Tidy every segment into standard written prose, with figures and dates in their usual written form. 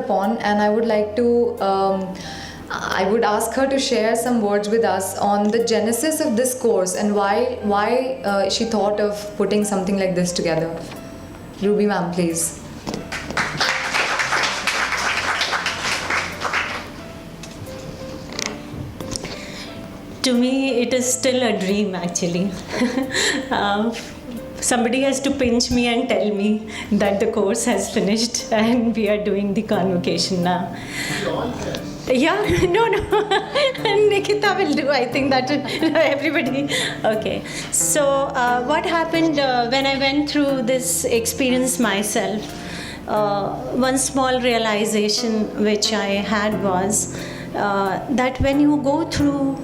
upon, and I would like to I would ask her to share some words with us on the genesis of this course and why she thought of putting something like this together. Ruby ma'am, please. To me, it is still a dream actually. Somebody has to pinch me and tell me that the course has finished and we are doing the convocation now. Yeah, no. Nikita will do, I think that everybody. Okay. So what happened when I went through this experience myself, one small realization which I had was that when you go through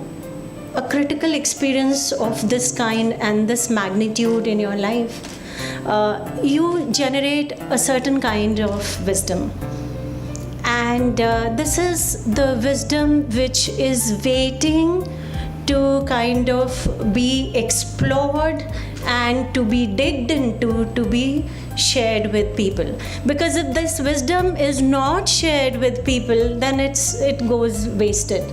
a critical experience of this kind and this magnitude in your life, you generate a certain kind of wisdom. And this is the wisdom which is waiting to kind of be explored and to be digged into, to be shared with people. Because if this wisdom is not shared with people, then it goes wasted.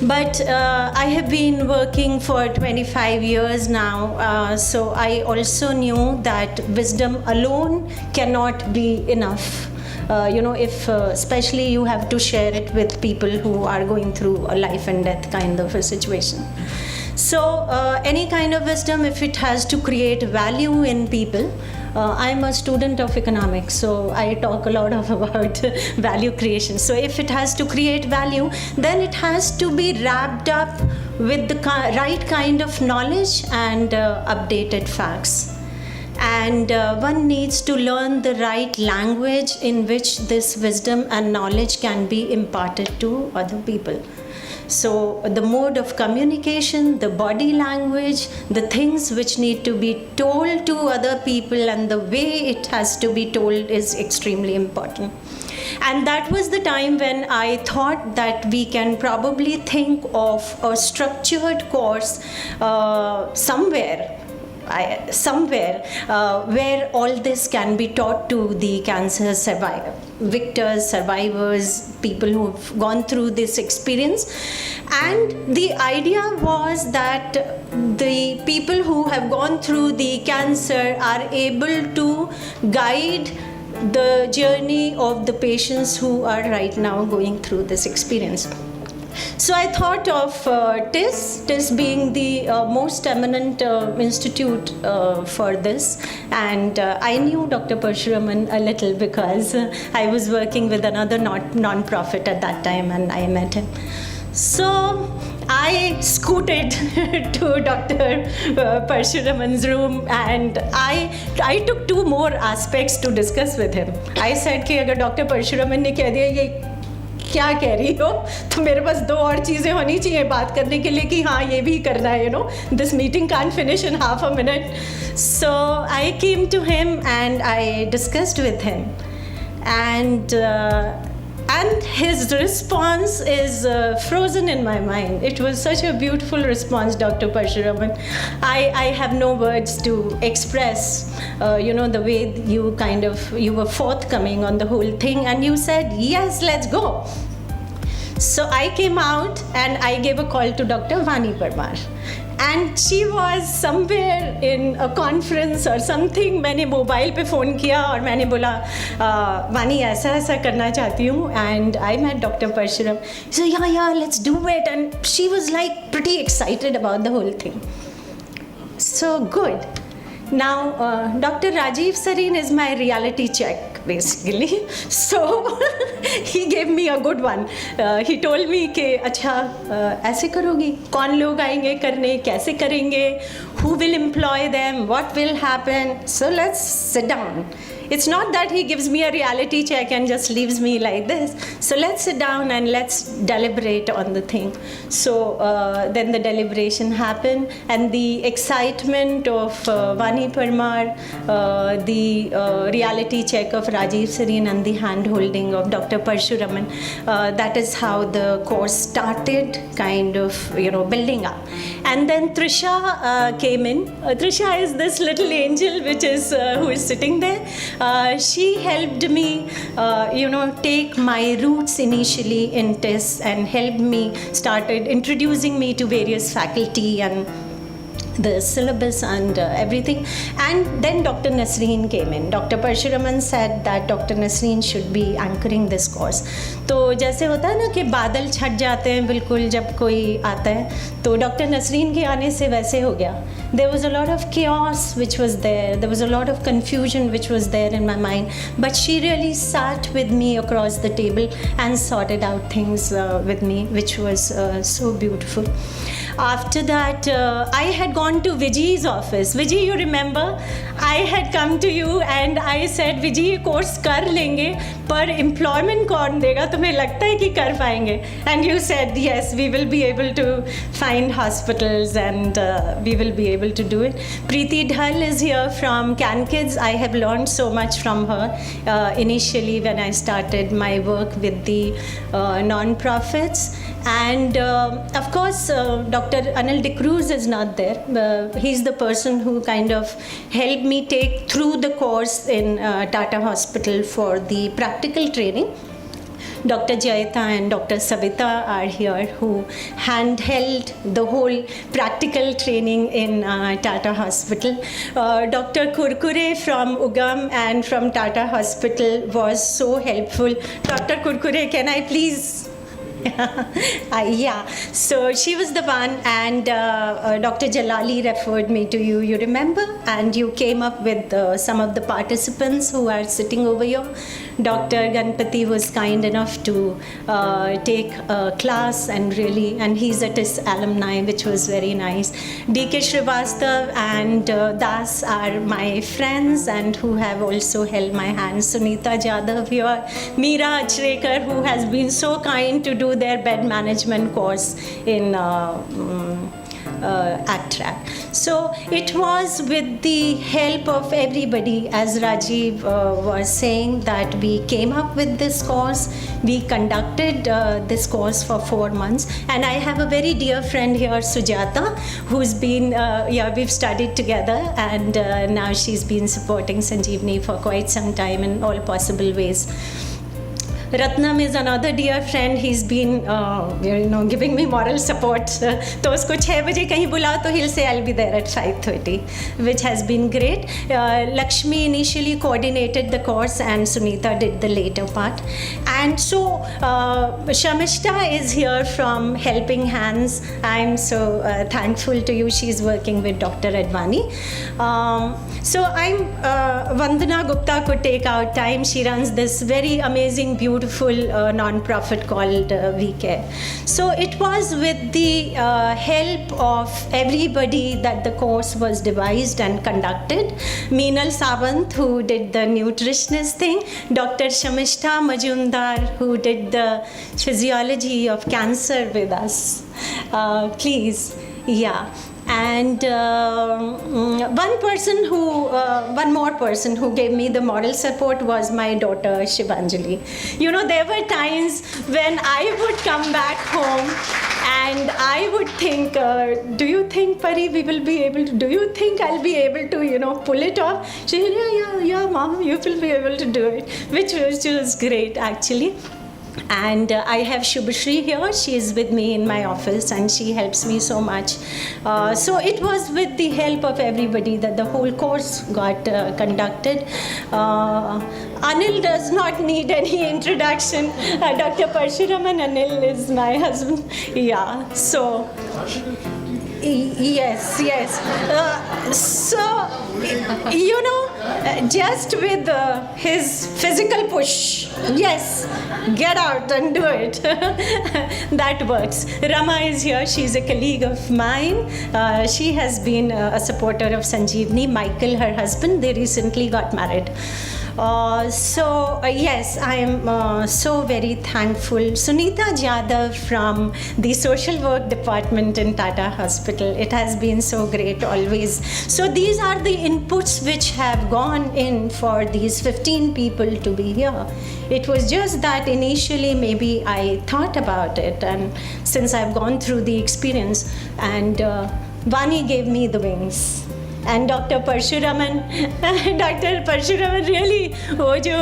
But I have been working for 25 years now, so I also knew that wisdom alone cannot be enough. If especially you have to share it with people who are going through a life and death kind of a situation. So any kind of wisdom, if it has to create value in people, I'm a student of economics, so I talk a lot about value creation. So if it has to create value, then it has to be wrapped up with the right kind of knowledge and updated facts. And one needs to learn the right language in which this wisdom and knowledge can be imparted to other people. So the mode of communication, the body language, the things which need to be told to other people and the way it has to be told is extremely important. And that was the time when I thought that we can probably think of a structured course somewhere where all this can be taught to the cancer victors, survivors, people who have gone through this experience. And the idea was that the people who have gone through the cancer are able to guide the journey of the patients who are right now going through this experience. So I thought of TISS being the most eminent institute for this, and I knew Dr. Parshuraman a little because I was working with another non-profit at that time and I met him. So I scooted to Dr. Parshuraman's room and I took two more aspects to discuss with him. I said कि अगर Dr. Parshuraman ने कह दिया ये क्या कह रही हो, तो मेरे पास दो और चीज़ें होनी चाहिए बात करने के लिए कि हाँ ये भी करना है, this meeting can't finish in half a minute. So I came to him and I discussed with him, and his response is frozen in my mind. It was such a beautiful response, Dr. Parshuraman. I have no words to express, the way you were forthcoming on the whole thing, and you said, yes, let's go. So I came out and I gave a call to Dr. Vani Parmar. And she was somewhere in a conference or something. मैंने mobile पे phone किया और मैंने बोला वानी ऐसा करना चाहती हूँ, and I met Dr. Parshuram. He said, yeah, let's do it. And she was like pretty excited about the whole thing. So good. Now, Dr. Rajiv Sareen is my reality check, basically. So, he gave me a good one. He told me कि अच्छा ऐसे करोगी, कौन लोग आएंगे करने, कैसे करेंगे, who will employ them, what will happen. So, let's sit down. It's not that he gives me a reality check and just leaves me like this. So let's sit down and let's deliberate on the thing. So then the deliberation happened, and the excitement of Vani Parmar, the reality check of Rajiv Sareen, and the hand-holding of Dr. Parshuraman, that is how the course started kind of, building up. And then Trisha came in. Trisha is this little angel who is sitting there. She helped me, take my roots initially in TIS and helped me, started introducing me to various faculty and the syllabus and everything. And then Dr. Nasreen came in. Dr. Parshuraman said that Dr. Nasreen should be anchoring this course. तो जैसे होता है ना कि बादल छट जाते हैं बिल्कुल जब कोई आता है, तो डॉक्टर नसरीन के आने से वैसे हो गया. There was a lot of chaos which was there. There was a lot of confusion which was there in my mind. But she really sat with me across the table and sorted out things with me, which was so beautiful. After that, I had gone to Vijay's office. Vijay, you remember? I had come to you and I said, Vijay, ये course कर लेंगे, पर employment कौन देगा? तुम्हें लगता है कि कर पाएंगे? And you said, yes, we will be able to find hospitals and we will be able to do it. Preeti Dhal is here from Can Kids. I have learned so much from her initially when I started my work with the non-profits. And of course, Dr. Anil De Cruz is not there. He's the person who kind of helped me take through the course in Tata Hospital for the practical training. Dr. Jayata and Dr. Savita are here who handheld the whole practical training in Tata Hospital. Dr. Kurkure from Ugam and from Tata Hospital was so helpful. Dr. Kurkure, can I please? Yeah, so she was the one, and Dr. Jalali referred me to you, you remember? And you came up with some of the participants who are sitting over here. Dr. Ganpati was kind enough to take a class and he's at his alumni, which was very nice. DK Srivastav and Das are my friends and who have also held my hand. Sunita Jadhav here, Meera Achrekar, who has been so kind to do their bed management course in ACTRAC. So it was with the help of everybody, as Rajiv was saying, that we came up with this course. We conducted this course for 4 months, and I have a very dear friend here, Sujata, who's been, we've studied together, and now she's been supporting Sanjeevani for quite some time in all possible ways. Ratnam is another dear friend. He's been, giving me moral support. तो उसको 6 बजे कहीं बुलाओ तो he'll say I'll be there at 5:30, which has been great. Lakshmi initially coordinated the course and Sunita did the later part. And so Shamishta is here from Helping Hands. I'm so thankful to you. She's working with Dr. Advani. So I'm Vandana Gupta could take out time. She runs this very amazing, beautiful non-profit called We Care. So it was with the help of everybody that the course was devised and conducted. Meenal Sawant, who did the nutritionist thing, Dr. Shamishta Majumdar, who did the physiology of cancer with us. Please, yeah. And one more person who gave me the moral support was my daughter Shivanjali. You know, there were times when I would come back home and I would think, do you think, Pari, we will be able to, do you think I'll be able to, pull it off? She said, yeah, mom, you will be able to do it, which was great actually. And I have Shubhashri here. She is with me in my office and she helps me so much. So it was with the help of everybody that the whole course got conducted. Anil does not need any introduction. Dr. Parshuraman Anil is my husband. Yeah, so... Yes. So, just with his physical push, yes, get out and do it. That works. Rama is here. She's a colleague of mine. She has been a supporter of Sanjeevani. Michael, her husband, they recently got married. Yes, I am so very thankful. Sunita Jadhav from the social work department in Tata Hospital. It has been so great always. So these are the inputs which have gone in for these 15 people to be here. It was just that initially maybe I thought about it, and since I've gone through the experience, and Vani gave me the wings. and Dr. Parshuraman. Dr. Parshuraman really, वो जो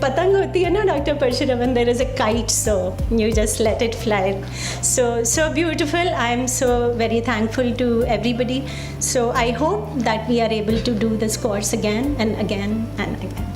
पतंग होती है ना Dr. Parshuraman, there is a kite, so you just let it fly. So beautiful. I am so very thankful to everybody. So I hope that we are able to do this course again and again and again.